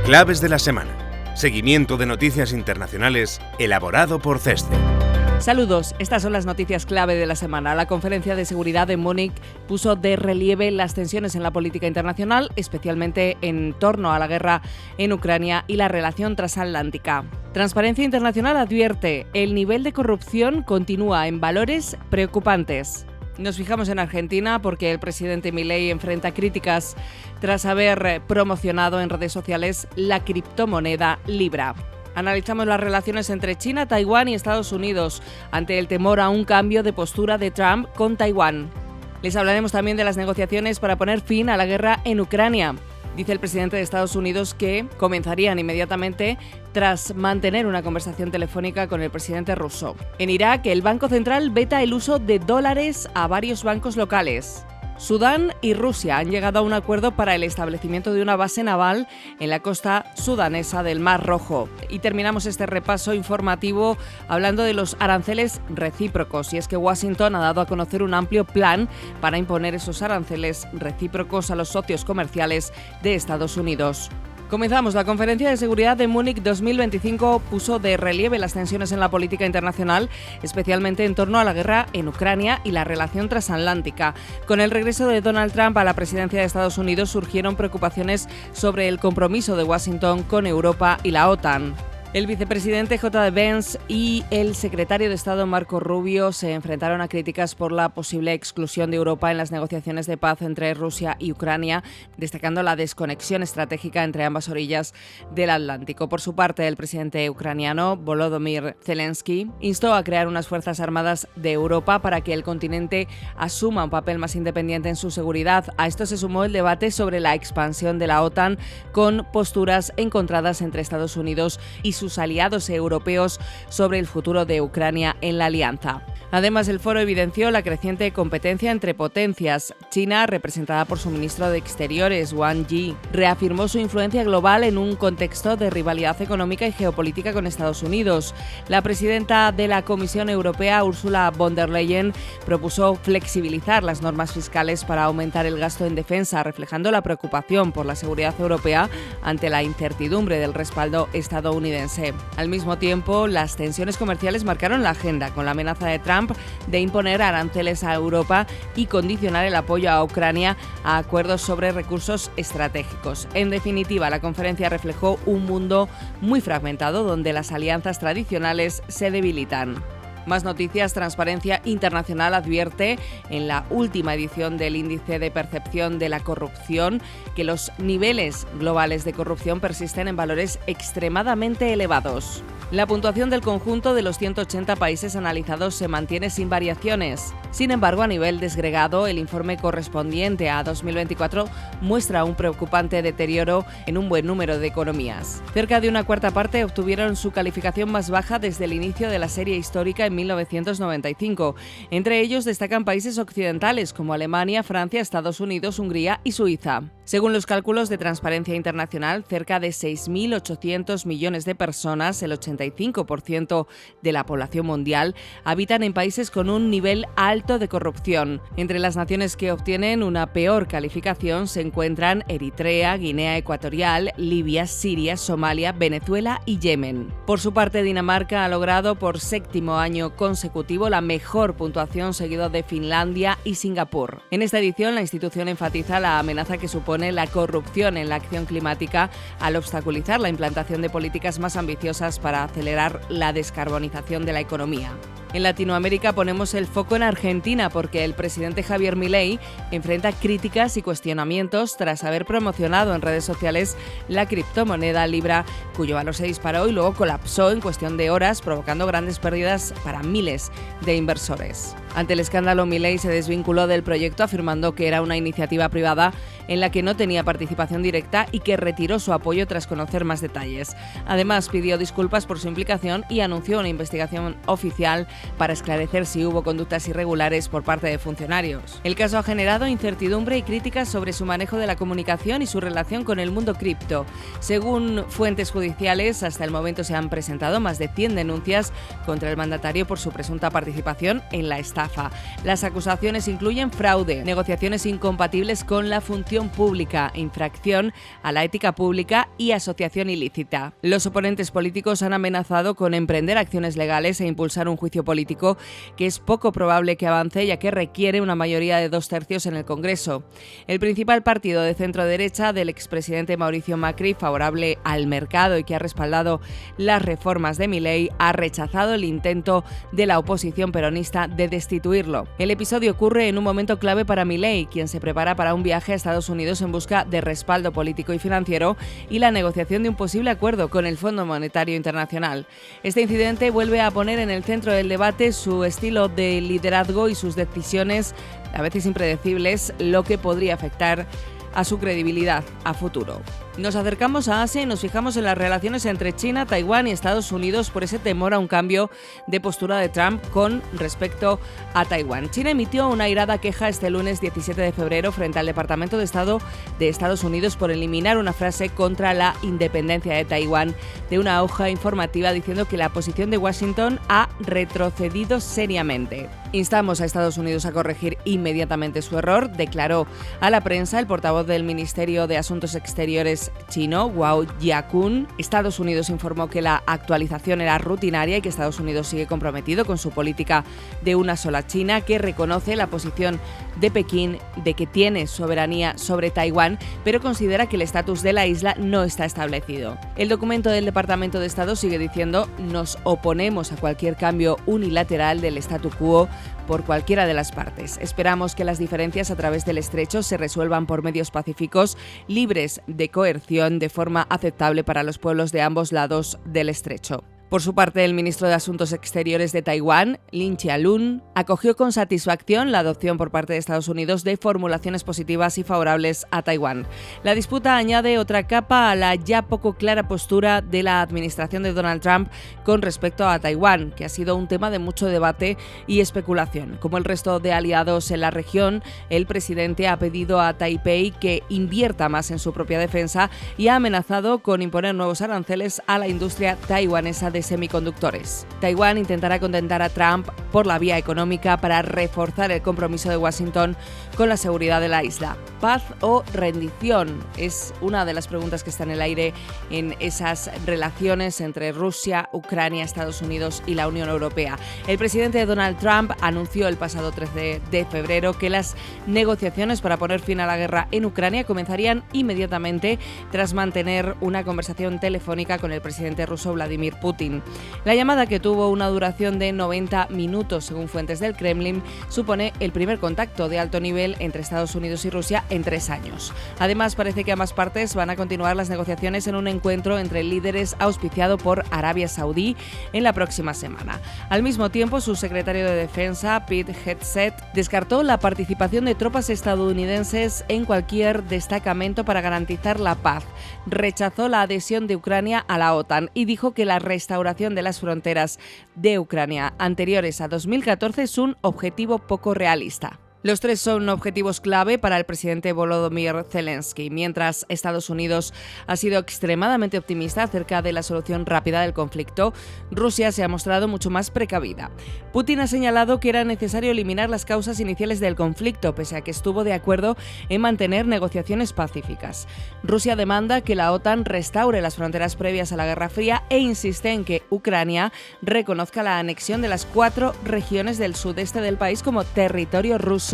Claves de la semana. Seguimiento de noticias internacionales elaborado por CESCE. Saludos, estas son las noticias clave de la semana. La conferencia de seguridad de Múnich puso de relieve las tensiones en la política internacional, especialmente en torno a la guerra en Ucrania y la relación transatlántica. Transparencia Internacional advierte, el nivel de corrupción continúa en valores preocupantes. Nos fijamos en Argentina porque el presidente Milei enfrenta críticas tras haber promocionado en redes sociales la criptomoneda Libra. Analizamos las relaciones entre China, Taiwán y Estados Unidos ante el temor a un cambio de postura de Trump con Taiwán. Les hablaremos también de las negociaciones para poner fin a la guerra en Ucrania. Dice el presidente de Estados Unidos que comenzarían inmediatamente tras mantener una conversación telefónica con el presidente ruso. En Irak, el Banco Central veta el uso de dólares a varios bancos locales. Sudán y Rusia han llegado a un acuerdo para el establecimiento de una base naval en la costa sudanesa del Mar Rojo. Y terminamos este repaso informativo hablando de los aranceles recíprocos. Y es que Washington ha dado a conocer un amplio plan para imponer esos aranceles recíprocos a los socios comerciales de Estados Unidos. Comenzamos. La Conferencia de Seguridad de Múnich 2025 puso de relieve las tensiones en la política internacional, especialmente en torno a la guerra en Ucrania y la relación transatlántica. Con el regreso de Donald Trump a la presidencia de Estados Unidos surgieron preocupaciones sobre el compromiso de Washington con Europa y la OTAN. El vicepresidente J.D. Vance y el secretario de Estado Marco Rubio se enfrentaron a críticas por la posible exclusión de Europa en las negociaciones de paz entre Rusia y Ucrania, destacando la desconexión estratégica entre ambas orillas del Atlántico. Por su parte, el presidente ucraniano Volodymyr Zelensky instó a crear unas fuerzas armadas de Europa para que el continente asuma un papel más independiente en su seguridad. A esto se sumó el debate sobre la expansión de la OTAN, con posturas encontradas entre Estados Unidos y sus aliados europeos sobre el futuro de Ucrania en la alianza. Además, el foro evidenció la creciente competencia entre potencias. China, representada por su ministro de Exteriores, Wang Yi, reafirmó su influencia global en un contexto de rivalidad económica y geopolítica con Estados Unidos. La presidenta de la Comisión Europea, Ursula von der Leyen, propuso flexibilizar las normas fiscales para aumentar el gasto en defensa, reflejando la preocupación por la seguridad europea ante la incertidumbre del respaldo estadounidense. Al mismo tiempo, las tensiones comerciales marcaron la agenda, con la amenaza de Trump de imponer aranceles a Europa y condicionar el apoyo a Ucrania a acuerdos sobre recursos estratégicos. En definitiva, la conferencia reflejó un mundo muy fragmentado donde las alianzas tradicionales se debilitan. Más noticias. Transparencia Internacional advierte en la última edición del Índice de Percepción de la Corrupción que los niveles globales de corrupción persisten en valores extremadamente elevados. La puntuación del conjunto de los 180 países analizados se mantiene sin variaciones. Sin embargo, a nivel desgregado, el informe correspondiente a 2024 muestra un preocupante deterioro en un buen número de economías. Cerca de una cuarta parte obtuvieron su calificación más baja desde el inicio de la serie histórica en 1995. Entre ellos destacan países occidentales como Alemania, Francia, Estados Unidos, Hungría y Suiza. Según los cálculos de Transparencia Internacional, cerca de 6.800 millones de personas, el 85% de la población mundial, habitan en países con un nivel alto de corrupción. Entre las naciones que obtienen una peor calificación se encuentran Eritrea, Guinea Ecuatorial, Libia, Siria, Somalia, Venezuela y Yemen. Por su parte, Dinamarca ha logrado por séptimo año consecutivo la mejor puntuación, seguido de Finlandia y Singapur. En esta edición, la institución enfatiza la amenaza que supone la corrupción en la acción climática al obstaculizar la implantación de políticas más ambiciosas para acelerar la descarbonización de la economía. En Latinoamérica ponemos el foco en Argentina porque el presidente Javier Milei enfrenta críticas y cuestionamientos tras haber promocionado en redes sociales la criptomoneda Libra, cuyo valor se disparó y luego colapsó en cuestión de horas, provocando grandes pérdidas para miles de inversores. Ante el escándalo, Milei se desvinculó del proyecto afirmando que era una iniciativa privada en la que no tenía participación directa y que retiró su apoyo tras conocer más detalles. Además, pidió disculpas por su implicación y anunció una investigación oficial para esclarecer si hubo conductas irregulares por parte de funcionarios. El caso ha generado incertidumbre y críticas sobre su manejo de la comunicación y su relación con el mundo cripto. Según fuentes judiciales, hasta el momento se han presentado más de 100 denuncias contra el mandatario por su presunta participación en la estafa. estafa. Las acusaciones incluyen fraude, negociaciones incompatibles con la función pública, infracción a la ética pública y asociación ilícita. Los oponentes políticos han amenazado con emprender acciones legales e impulsar un juicio político que es poco probable que avance, ya que requiere una mayoría de 2/3 en el Congreso. El principal partido de centro-derecha del expresidente Mauricio Macri, favorable al mercado y que ha respaldado las reformas de Milei, ha rechazado el intento de la oposición peronista de destituirlo. El episodio ocurre en un momento clave para Milei, quien se prepara para un viaje a Estados Unidos en busca de respaldo político y financiero y la negociación de un posible acuerdo con el Fondo Monetario Internacional. Este incidente vuelve a poner en el centro del debate su estilo de liderazgo y sus decisiones, a veces impredecibles, lo que podría afectar a su credibilidad a futuro. Nos acercamos a Asia y nos fijamos en las relaciones entre China, Taiwán y Estados Unidos por ese temor a un cambio de postura de Trump con respecto a Taiwán. China emitió una airada queja este lunes 17 de febrero frente al Departamento de Estado de Estados Unidos por eliminar una frase contra la independencia de Taiwán de una hoja informativa diciendo que la posición de Washington ha retrocedido seriamente. Instamos a Estados Unidos a corregir inmediatamente su error, declaró a la prensa el portavoz del Ministerio de Asuntos Exteriores chino, Wao Jiakun. Estados Unidos informó que la actualización era rutinaria y que Estados Unidos sigue comprometido con su política de una sola China, que reconoce la posición de Pekín de que tiene soberanía sobre Taiwán, pero considera que el estatus de la isla no está establecido. El documento del Departamento de Estado sigue diciendo: nos oponemos a cualquier cambio unilateral del statu quo por cualquiera de las partes. Esperamos que las diferencias a través del estrecho se resuelvan por medios pacíficos, libres de coerción, de forma aceptable para los pueblos de ambos lados del estrecho. Por su parte, el ministro de Asuntos Exteriores de Taiwán, Lin Chia-lun, acogió con satisfacción la adopción por parte de Estados Unidos de formulaciones positivas y favorables a Taiwán. La disputa añade otra capa a la ya poco clara postura de la administración de Donald Trump con respecto a Taiwán, que ha sido un tema de mucho debate y especulación. Como el resto de aliados en la región, el presidente ha pedido a Taipei que invierta más en su propia defensa y ha amenazado con imponer nuevos aranceles a la industria taiwanesa de semiconductores. Taiwán intentará contentar a Trump por la vía económica para reforzar el compromiso de Washington con la seguridad de la isla. ¿Paz o rendición? Es una de las preguntas que está en el aire en esas relaciones entre Rusia, Ucrania, Estados Unidos y la Unión Europea. El presidente Donald Trump anunció el pasado 13 de febrero que las negociaciones para poner fin a la guerra en Ucrania comenzarían inmediatamente tras mantener una conversación telefónica con el presidente ruso Vladimir Putin. La llamada, que tuvo una duración de 90 minutos según fuentes del Kremlin, supone el primer contacto de alto nivel entre Estados Unidos y Rusia en 3 años. Además, parece que ambas partes van a continuar las negociaciones en un encuentro entre líderes auspiciado por Arabia Saudí en la próxima semana. Al mismo tiempo, su secretario de Defensa, Pete Hegseth, descartó la participación de tropas estadounidenses en cualquier destacamento para garantizar la paz. Rechazó la adhesión de Ucrania a la OTAN y dijo que la restauración de las fronteras de Ucrania anteriores a 2014 es un objetivo poco realista. Los tres son objetivos clave para el presidente Volodymyr Zelensky. Mientras Estados Unidos ha sido extremadamente optimista acerca de la solución rápida del conflicto, Rusia se ha mostrado mucho más precavida. Putin ha señalado que era necesario eliminar las causas iniciales del conflicto, pese a que estuvo de acuerdo en mantener negociaciones pacíficas. Rusia demanda que la OTAN restaure las fronteras previas a la Guerra Fría e insiste en que Ucrania reconozca la anexión de las 4 regiones del sudeste del país como territorio ruso,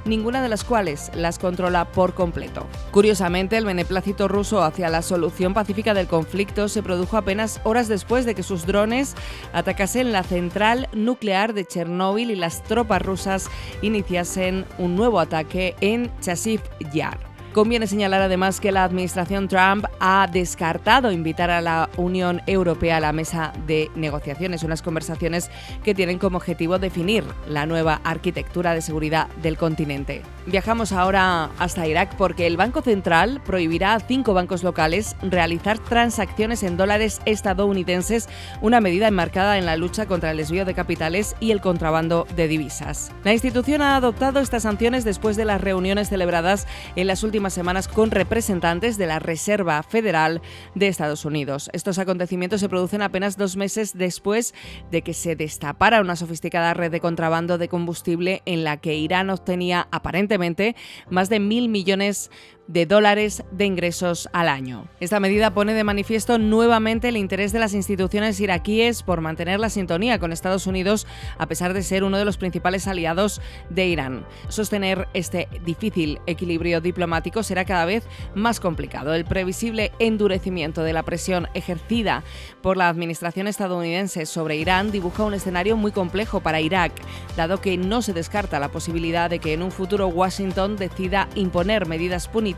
ninguna de las cuales las controla por completo. Curiosamente, el beneplácito ruso hacia la solución pacífica del conflicto se produjo apenas horas después de que sus drones atacasen la central nuclear de Chernóbil y las tropas rusas iniciasen un nuevo ataque en Chasiv Yar. Conviene señalar además que la administración Trump ha descartado invitar a la Unión Europea a la mesa de negociaciones, unas conversaciones que tienen como objetivo definir la nueva arquitectura de seguridad del continente. Viajamos ahora hasta Irak porque el Banco Central prohibirá a 5 bancos locales realizar transacciones en dólares estadounidenses, una medida enmarcada en la lucha contra el desvío de capitales y el contrabando de divisas. La institución ha adoptado estas sanciones después de las reuniones celebradas en las últimas últimas semanas con representantes de la Reserva Federal de Estados Unidos. Estos acontecimientos se producen apenas 2 meses después de que se destapara una sofisticada red de contrabando de combustible en la que Irán obtenía aparentemente más de $1.000 millones de ingresos al año. Esta medida pone de manifiesto nuevamente el interés de las instituciones iraquíes por mantener la sintonía con Estados Unidos a pesar de ser uno de los principales aliados de Irán. Sostener este difícil equilibrio diplomático será cada vez más complicado. El previsible endurecimiento de la presión ejercida por la administración estadounidense sobre Irán dibuja un escenario muy complejo para Irak, dado que no se descarta la posibilidad de que en un futuro Washington decida imponer medidas punitivas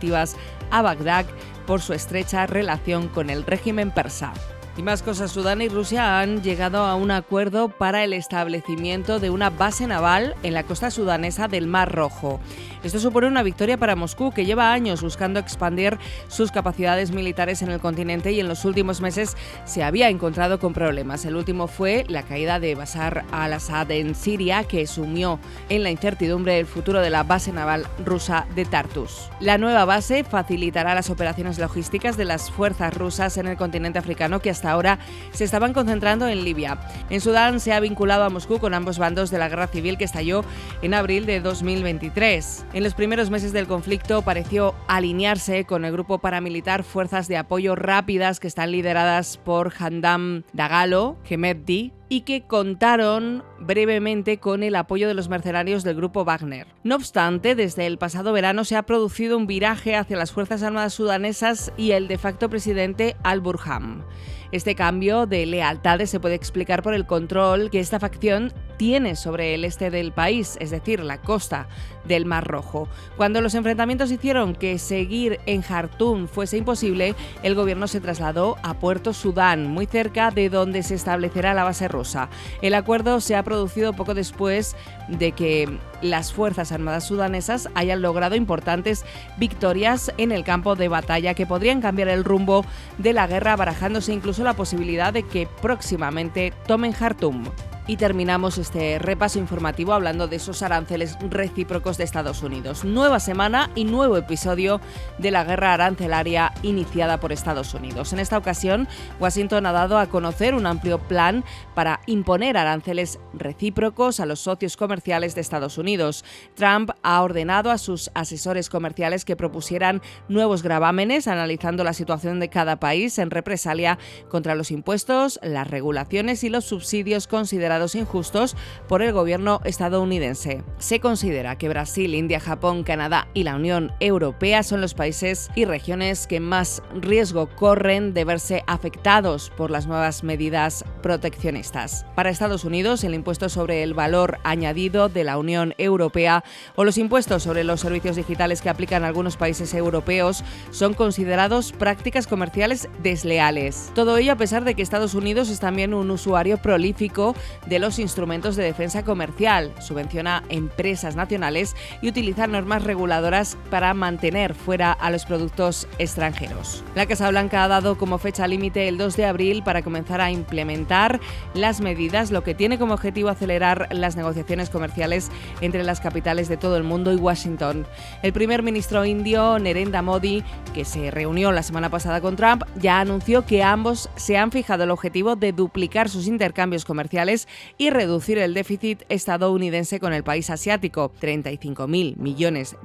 a Bagdad por su estrecha relación con el régimen persa. Y más cosas, Sudán y Rusia han llegado a un acuerdo para el establecimiento de una base naval en la costa sudanesa del Mar Rojo. Esto supone una victoria para Moscú, que lleva años buscando expandir sus capacidades militares en el continente y en los últimos meses se había encontrado con problemas. El último fue la caída de Bashar al-Assad en Siria, que sumió en la incertidumbre el futuro de la base naval rusa de Tartus. La nueva base facilitará las operaciones logísticas de las fuerzas rusas en el continente africano, que hasta ahora se estaban concentrando en Libia. En Sudán se ha vinculado a Moscú con ambos bandos de la guerra civil que estalló en abril de 2023. En los primeros meses del conflicto pareció alinearse con el grupo paramilitar Fuerzas de Apoyo Rápidas, que están lideradas por Hamdan Dagalo Hemedti, y que contaron brevemente con el apoyo de los mercenarios del grupo Wagner. No obstante, desde el pasado verano se ha producido un viraje hacia las Fuerzas Armadas sudanesas y el de facto presidente al-Burhan. Este cambio de lealtades se puede explicar por el control que esta facción tiene sobre el este del país, es decir, la costa del Mar Rojo. Cuando los enfrentamientos hicieron que seguir en Jartum fuese imposible, el gobierno se trasladó a Puerto Sudán, muy cerca de donde se establecerá la base rusa. El acuerdo se ha producido poco después de que las Fuerzas Armadas sudanesas hayan logrado importantes victorias en el campo de batalla que podrían cambiar el rumbo de la guerra, barajándose incluso la posibilidad de que próximamente tomen Jartum. Y terminamos este repaso informativo hablando de esos aranceles recíprocos de Estados Unidos. Nueva semana y nuevo episodio de la guerra arancelaria iniciada por Estados Unidos. En esta ocasión, Washington ha dado a conocer un amplio plan para imponer aranceles recíprocos a los socios comerciales de Estados Unidos. Trump ha ordenado a sus asesores comerciales que propusieran nuevos gravámenes, analizando la situación de cada país en represalia contra los impuestos, las regulaciones y los subsidios considerados injustos por el gobierno estadounidense. Se considera que Brasil, India, Japón, Canadá y la Unión Europea son los países y regiones que más riesgo corren de verse afectados por las nuevas medidas proteccionistas. Para Estados Unidos, el impuesto sobre el valor añadido de la Unión Europea o los impuestos sobre los servicios digitales que aplican algunos países europeos son considerados prácticas comerciales desleales. Todo ello a pesar de que Estados Unidos es también un usuario prolífico de los instrumentos de defensa comercial, subvenciona empresas nacionales y utiliza normas reguladoras para mantener fuera a los productos extranjeros. La Casa Blanca ha dado como fecha límite el 2 de abril para comenzar a implementar las medidas, lo que tiene como objetivo acelerar las negociaciones comerciales entre las capitales de todo el mundo y Washington. El primer ministro indio, Narendra Modi, que se reunió la semana pasada con Trump, ya anunció que ambos se han fijado el objetivo de duplicar sus intercambios comerciales y reducir el déficit estadounidense con el país asiático, $35.000 millones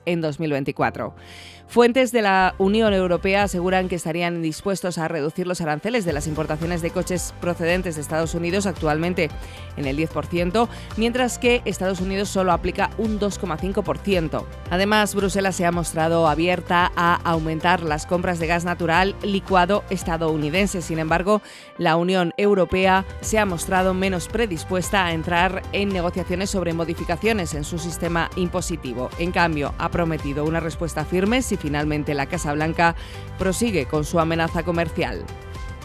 en 2024. Fuentes de la Unión Europea aseguran que estarían dispuestos a reducir los aranceles de las importaciones de coches procedentes de Estados Unidos, actualmente en el 10%, mientras que Estados Unidos solo aplica un 2,5%. Además, Bruselas se ha mostrado abierta a aumentar las compras de gas natural licuado estadounidense. Sin embargo, la Unión Europea se ha mostrado menos predispuesta a entrar en negociaciones sobre modificaciones en su sistema impositivo. En cambio, ha prometido una respuesta firme si finalmente la Casa Blanca prosigue con su amenaza comercial.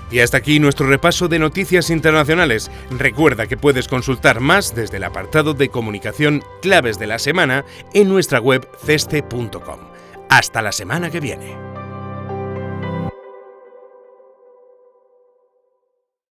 Y hasta aquí nuestro repaso de noticias internacionales. Recuerda que puedes consultar más desde el apartado de comunicación Claves de la Semana en nuestra web ceste.com. Hasta la semana que viene.